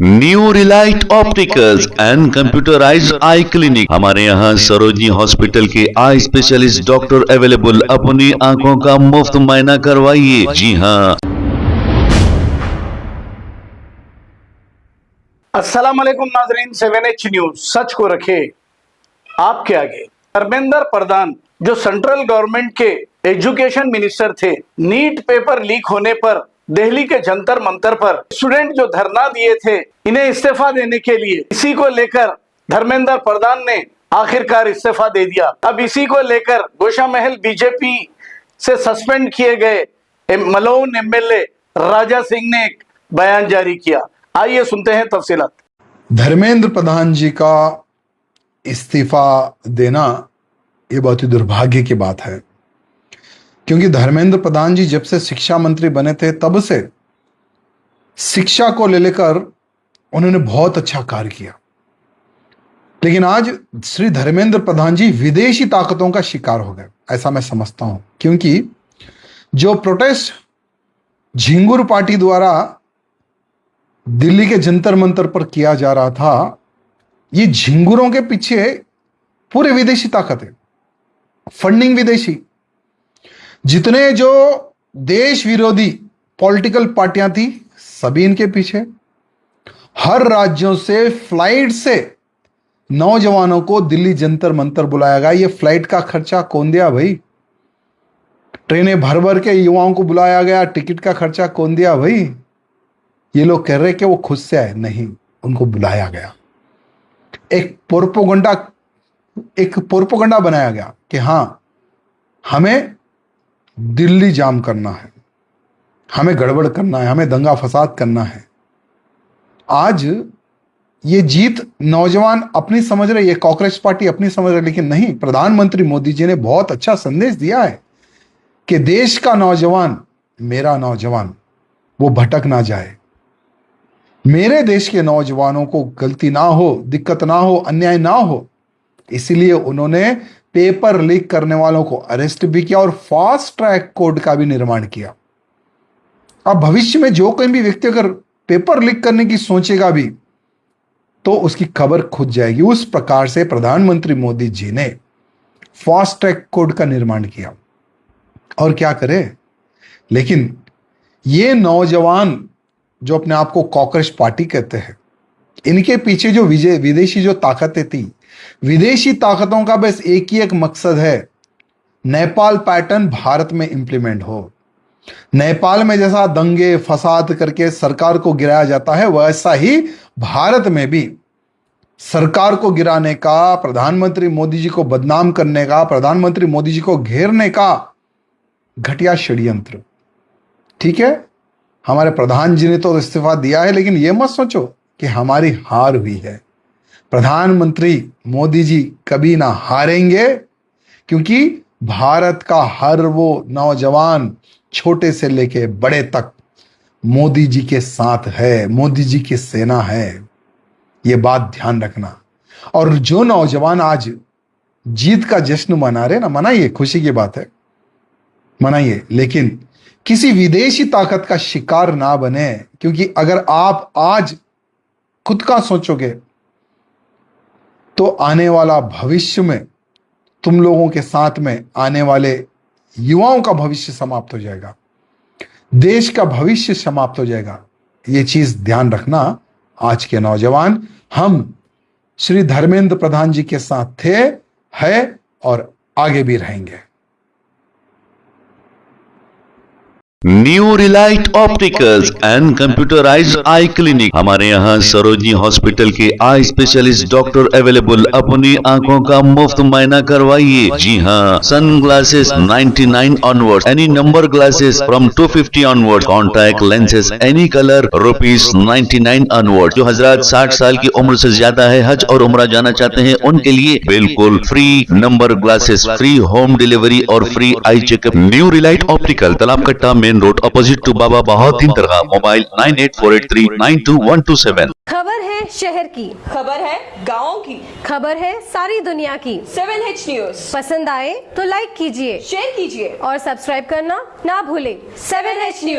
New Relight opticals and computerised I clinic. हमारे यहाँ Sarojini hospital के आई स्पेशलिस्ट डॉक्टर अवेलेबल। अपनी आंखों का मुफ्त मुआयना करवाइए। जी हाँ। अस्सलाम वालेकुम नाजरीन, 7H न्यूज सच को रखे आपके आगे। धर्मेंद्र प्रधान जो सेंट्रल गवर्नमेंट के एजुकेशन मिनिस्टर थे, नीट पेपर लीक होने पर दिल्ली के जंतर मंतर पर स्टूडेंट जो धरना दिए थे, इन्हें इस्तीफा देने के लिए, इसी को लेकर धर्मेंद्र प्रधान ने आखिरकार इस्तीफा दे दिया। अब इसी को लेकर गोशामहल बीजेपी से सस्पेंड किए गए मलोन एमएलए राजा सिंह ने एक बयान जारी किया। आइए सुनते हैं तफसीलात। धर्मेंद्र प्रधान जी का इस्तीफा देना ये बहुत ही दुर्भाग्य की बात है, क्योंकि धर्मेंद्र प्रधान जी जब से शिक्षा मंत्री बने थे तब से शिक्षा को लेकर उन्होंने बहुत अच्छा कार्य किया। लेकिन आज श्री धर्मेंद्र प्रधान जी विदेशी ताकतों का शिकार हो गए, ऐसा मैं समझता हूं। क्योंकि जो प्रोटेस्ट झिंगुर पार्टी द्वारा दिल्ली के जंतर मंतर पर किया जा रहा था, ये झिंगुरों के पीछे पूरे विदेशी ताकत है, फंडिंग विदेशी। जितने जो देश विरोधी पॉलिटिकल पार्टियां थी सभी इनके पीछे। हर राज्यों से फ्लाइट से नौजवानों को दिल्ली जंतर मंतर बुलाया गया। ये फ्लाइट का खर्चा कौन दिया भाई? ट्रेनें भर भर के युवाओं को बुलाया गया, टिकट का खर्चा कौन दिया भाई? ये लोग कह रहे कि वो खुद से आए, नहीं, उनको बुलाया गया। एक प्रोपोगंडा बनाया गया कि हां, हमें दिल्ली जाम करना है, हमें गड़बड़ करना है, हमें दंगा फसाद करना है। आज ये जीत नौजवान अपनी समझ रहे, ये कांग्रेस पार्टी अपनी समझ रहे, लेकिन नहीं, प्रधानमंत्री मोदी जी ने बहुत अच्छा संदेश दिया है कि देश का नौजवान, मेरा नौजवान, वो भटक ना जाए। मेरे देश के नौजवानों को गलती ना हो, दिक्कत ना हो, अन्याय ना हो, इसीलिए उन्होंने पेपर लीक करने वालों को अरेस्ट भी किया और फास्ट ट्रैक कोर्ट का भी निर्माण किया। अब भविष्य में जो कोई भी व्यक्ति अगर पेपर लीक करने की सोचेगा भी तो उसकी खबर खुद जाएगी। उस प्रकार से प्रधानमंत्री मोदी जी ने फास्ट ट्रैक कोर्ट का निर्माण किया। और क्या करे, लेकिन ये नौजवान जो अपने आप को कांग्रेस पार्टी कहते हैं, इनके पीछे जो विदेशी जो ताकतें थी, विदेशी ताकतों का बस एक ही एक मकसद है, नेपाल पैटर्न भारत में इंप्लीमेंट हो। नेपाल में जैसा दंगे फसाद करके सरकार को गिराया जाता है, वैसा ही भारत में भी सरकार को गिराने का, प्रधानमंत्री मोदी जी को बदनाम करने का, प्रधानमंत्री मोदी जी को घेरने का घटिया षड्यंत्र। ठीक है, हमारे प्रधान जी ने तो इस्तीफा दिया है, लेकिन यह मत सोचो कि हमारी हार हुई है। प्रधानमंत्री मोदी जी कभी ना हारेंगे, क्योंकि भारत का हर वो नौजवान छोटे से लेके बड़े तक मोदी जी के साथ है, मोदी जी की सेना है। ये बात ध्यान रखना। और जो नौजवान आज जीत का जश्न मना रहे ना, मनाइए, खुशी की बात है, मनाइए, लेकिन किसी विदेशी ताकत का शिकार ना बने। क्योंकि अगर आप आज खुद का सोचोगे तो आने वाला भविष्य में तुम लोगों के साथ में आने वाले युवाओं का भविष्य समाप्त हो जाएगा, देश का भविष्य समाप्त हो जाएगा। ये चीज ध्यान रखना। आज के नौजवान, हम श्री धर्मेंद्र प्रधान जी के साथ थे, है और आगे भी रहेंगे। New Relight opticals and computerised I clinic. हमारे यहाँ सरोजनी हॉस्पिटल के आई स्पेशलिस्ट डॉक्टर अवेलेबल। अपनी आंखों का मुफ्त मुआयना करवाइए। जी हाँ। Sunglasses 99 onward, any number glasses from 250 onward, contact lenses any colour ₹99 onward. जो हजरात 60 साल की उम्र से ज्यादा है, हज और उम्रा जाना चाहते हैं, उनके लिए बिल्कुल free number glasses, free home delivery और free eye checkup. New Relight optical, Talab Katta, main road, opposite to Baba Bahauddin दरगाह। मोबाइल 9848392127। खबर है शहर की, खबर है गाँव की, खबर है सारी दुनिया की। 7H न्यूज पसंद आए तो लाइक कीजिए, शेयर कीजिए और सब्सक्राइब करना ना भूलें। 7H news.